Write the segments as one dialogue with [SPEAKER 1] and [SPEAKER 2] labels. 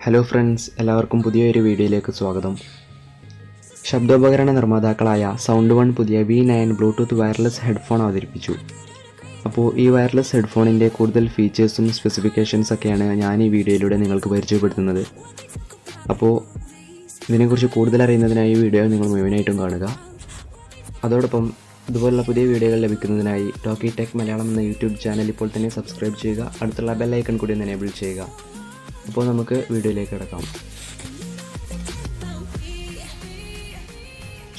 [SPEAKER 1] Hello friends, എല്ലാവർക്കും പുതിയൊരു വീഡിയോയിലേക്ക് സ്വാഗതം. ശബ്ദോപകരണ നിർമ്മാതാക്കളായ സൗണ്ട് വൺ പുതിയ V9 ബ്ലൂടൂത്ത് വയർലെസ് ഹെഡ്ഫോൺ അവതരിപ്പിച്ചു. അപ്പോൾ ഈ വയർലെസ് ഹെഡ്ഫോണിൻ്റെ കൂടുതൽ ഫീച്ചേഴ്സും സ്പെസിഫിക്കേഷൻസൊക്കെയാണ് ഞാൻ ഈ വീഡിയോയിലൂടെ നിങ്ങൾക്ക് പരിചയപ്പെടുത്തുന്നത്. അപ്പോൾ ഇതിനെക്കുറിച്ച് കൂടുതൽ അറിയുന്നതിനായി ഈ വീഡിയോ നിങ്ങൾ മുഴുവനായിട്ടും കാണുക. അതോടൊപ്പം ഇതുപോലുള്ള പുതിയ വീഡിയോകൾ ലഭിക്കുന്നതിനായി ടോക്കി ടെക് മലയാളം എന്ന യൂട്യൂബ് ചാനൽ ഇപ്പോൾ തന്നെ സബ്സ്ക്രൈബ് ചെയ്യുക. അടുത്തുള്ള ബെൽ ഐക്കൺ കൂടി ഒന്ന് എനേബിൾ ചെയ്യുക. അപ്പോൾ നമുക്ക് വീഡിയോയിലേക്ക് കിടക്കാം.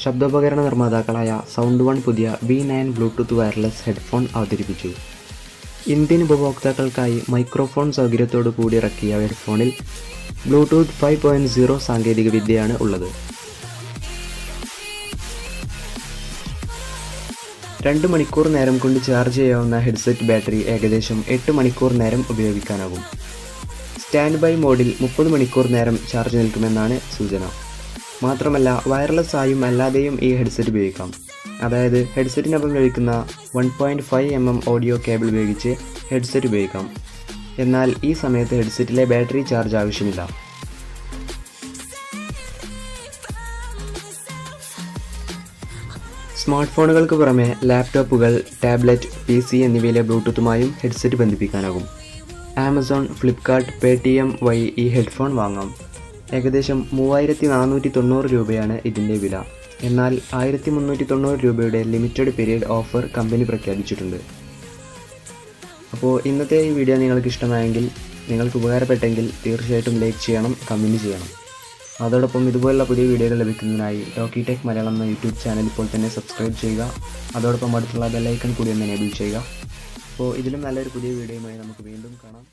[SPEAKER 1] ശബ്ദോപകരണ നിർമ്മാതാക്കളായ സൗണ്ട് വൺ പുതിയ V9 ബ്ലൂടൂത്ത് വയർലെസ് ഹെഡ്ഫോൺ അവതരിപ്പിച്ചു. ഇന്ത്യൻ ഉപഭോക്താക്കൾക്കായി മൈക്രോഫോൺ സൗകര്യത്തോടു കൂടി ഇറക്കിയ ഹെഡ്ഫോണിൽ ബ്ലൂടൂത്ത് 5.0 സാങ്കേതിക വിദ്യയാണ് ഉള്ളത്. 2 മണിക്കൂർ നേരം കൊണ്ട് ചാർജ് ചെയ്യാവുന്ന ഹെഡ്സെറ്റ് ബാറ്ററി ഏകദേശം 8 മണിക്കൂർ നേരം ഉപയോഗിക്കാനാകും. സ്റ്റാൻഡ് ബൈ മോഡിൽ 30 മണിക്കൂർ നേരം ചാർജ് നിൽക്കുമെന്നാണ് സൂചന. മാത്രമല്ല, വയർലെസ് ആയും അല്ലാതെയും ഈ ഹെഡ്സെറ്റ് ഉപയോഗിക്കാം. അതായത് ഹെഡ്സെറ്റിനൊപ്പം ലഭിക്കുന്ന 1.5 mm ഓഡിയോ കേബിൾ ഉപയോഗിച്ച് ഹെഡ്സെറ്റ് ഉപയോഗിക്കാം. എന്നാൽ ഈ സമയത്ത് ഹെഡ്സെറ്റിലെ ബാറ്ററി ചാർജ് ആവശ്യമില്ല. സ്മാർട്ട് ഫോണുകൾക്ക് പുറമെ ലാപ്ടോപ്പുകൾ, ടാബ്ലറ്റ്, PC എന്നിവയിലെ ബ്ലൂടൂത്തുമായും ഹെഡ്സെറ്റ് ബന്ധിപ്പിക്കാനാകും. ആമസോൺ, ഫ്ലിപ്കാർട്ട്, Paytm വഴി ഈ ഹെഡ്ഫോൺ വാങ്ങാം. ഏകദേശം 3490 രൂപയാണ് ഇതിൻ്റെ വില. എന്നാൽ 1390 രൂപയുടെ ലിമിറ്റഡ് പീരീഡ് ഓഫർ കമ്പനി പ്രഖ്യാപിച്ചിട്ടുണ്ട്. അപ്പോൾ ഇന്നത്തെ ഈ വീഡിയോ നിങ്ങൾക്ക് ഇഷ്ടമായെങ്കിൽ, നിങ്ങൾക്ക് ഉപകാരപ്പെട്ടെങ്കിൽ തീർച്ചയായിട്ടും ലൈക്ക് ചെയ്യണം, കമൻറ്റ് ചെയ്യണം. അതോടൊപ്പം ഇതുപോലുള്ള പുതിയ വീഡിയോകൾ ലഭിക്കുന്നതിനായി ടോക്കി ടെക് മലയാളം എന്ന യൂട്യൂബ് ചാനൽ ഇപ്പോൾ തന്നെ സബ്സ്ക്രൈബ് ചെയ്യുക. അതോടൊപ്പം അടുത്തുള്ള ബെൽ ഐക്കൺ കൂടി ഒന്ന് എനേബിൾ ചെയ്യുക. അപ്പോൾ ഇതിലും നല്ലൊരു പുതിയ വീഡിയോയുമായി നമുക്ക് വീണ്ടും കാണാം.